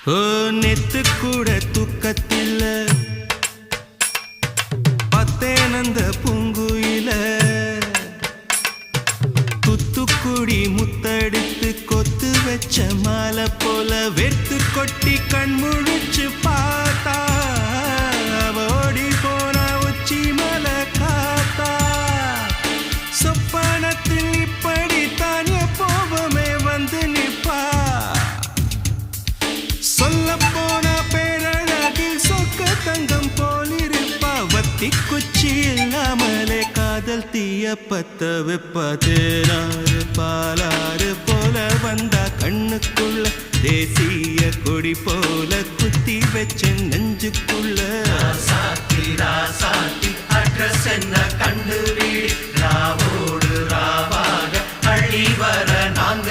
ஓ நெத்து கூட தூக்கத்தில்ல பத்தேனந்த பூங்குயில துத்துக்குடி முத்தடித்து கொத்து வச்ச மாலை போல வெத்து கொட்டி கண் முழிச்சு பார்த்தா ஓடி போன உச்சி மலை காத்தா சொப்பனத்தில் இப்படித்தான் எப்போவுமே வந்து நிப்பா சொல்ல போன பேரழகில் சொக்க தங்கம் போலிருப்பா வத்தி குச்சி இல்லாமலே காதல் தீய பத்த வெப்ப தேனாறு பாலாறு போல வந்தா கண்ணுக்குள்ள தேசிய கொடி போல குத்தி வச்ச நெஞ்சுக்குள்ள ராசாத்தி அட்ரஸ் என்ன கண்டு வீடு ராவோடு ராவாக அழி வர நாங்க